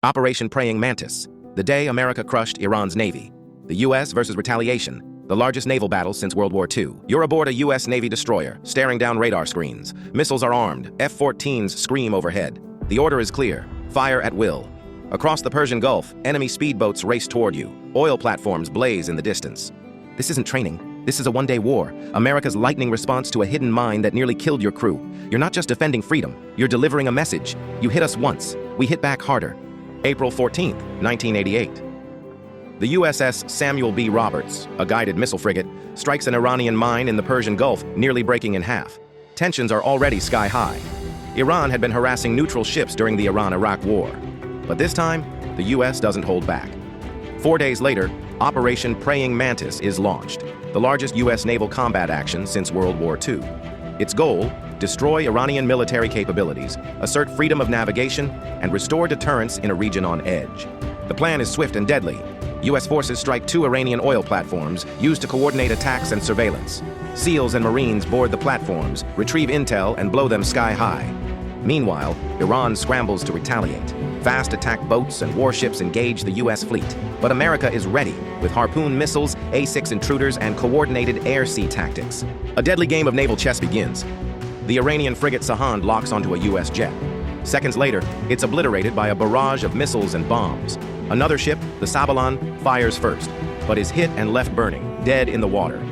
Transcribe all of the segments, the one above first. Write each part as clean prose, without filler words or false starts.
Operation Praying Mantis, the day America crushed Iran's navy. The U.S. versus retaliation, the largest naval battle since World War II. You're aboard a U.S. Navy destroyer, staring down radar screens. Missiles are armed, F-14s scream overhead. The order is clear, fire at will. Across the Persian Gulf, enemy speedboats race toward you. Oil platforms blaze in the distance. This isn't training. This is a one-day war, America's lightning response to a hidden mine that nearly killed your crew. You're not just defending freedom, you're delivering a message. You hit us once, we hit back harder. April 14, 1988. The USS Samuel B. a guided missile frigate, strikes an Iranian mine in the Persian Gulf, nearly breaking in half. Tensions are already sky-high. Iran had been harassing neutral ships during the Iran-Iraq War. But this time, the U.S. doesn't hold back. 4 days later, Operation Praying Mantis is launched, the largest U.S. naval combat action since World War II. Its goal: destroy Iranian military capabilities, assert freedom of navigation, and restore deterrence in a region on edge. The plan is swift and deadly. U.S. forces strike 2 Iranian oil platforms used to coordinate attacks and surveillance. SEALs and Marines board the platforms, retrieve intel, and blow them sky-high. Meanwhile, Iran scrambles to retaliate. Fast attack boats and warships engage the U.S. fleet. But America is ready, with Harpoon missiles, A-6 intruders, and coordinated air-sea tactics. A deadly game of naval chess begins. The Iranian frigate Sahand locks onto a U.S. jet. Seconds later, it's obliterated by a barrage of missiles and bombs. Another ship, the Sabalan, fires first, but is hit and left burning, dead in the water.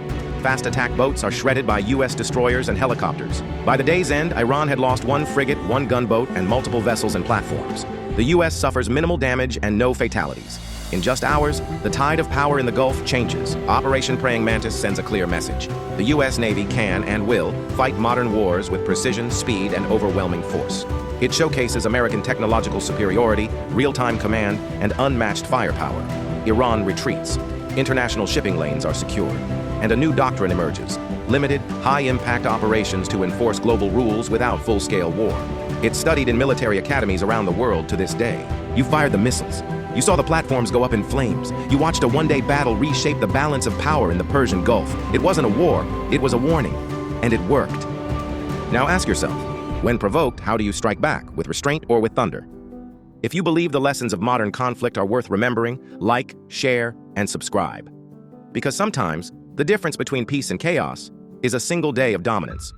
Fast attack boats are shredded by U.S. destroyers and helicopters. By the day's end, Iran had lost 1 frigate, 1 gunboat, and multiple vessels and platforms. The U.S. suffers minimal damage and no fatalities. In just hours, the tide of power in the Gulf changes. Operation Praying Mantis sends a clear message. The U.S. Navy can and will fight modern wars with precision, speed, and overwhelming force. It showcases American technological superiority, real-time command, and unmatched firepower. Iran retreats. International shipping lanes are secured. And a new doctrine emerges: limited, high-impact operations to enforce global rules without full-scale war. It's studied in military academies around the world to this day. You fired the missiles. You saw the platforms go up in flames. You watched a one-day battle reshape the balance of power in the Persian Gulf. It wasn't a war, it was a warning. And it worked. Now ask yourself, when provoked, how do you strike back, with restraint or with thunder? If you believe the lessons of modern conflict are worth remembering, like, share, and subscribe. Because sometimes, the difference between peace and chaos is a single day of dominance.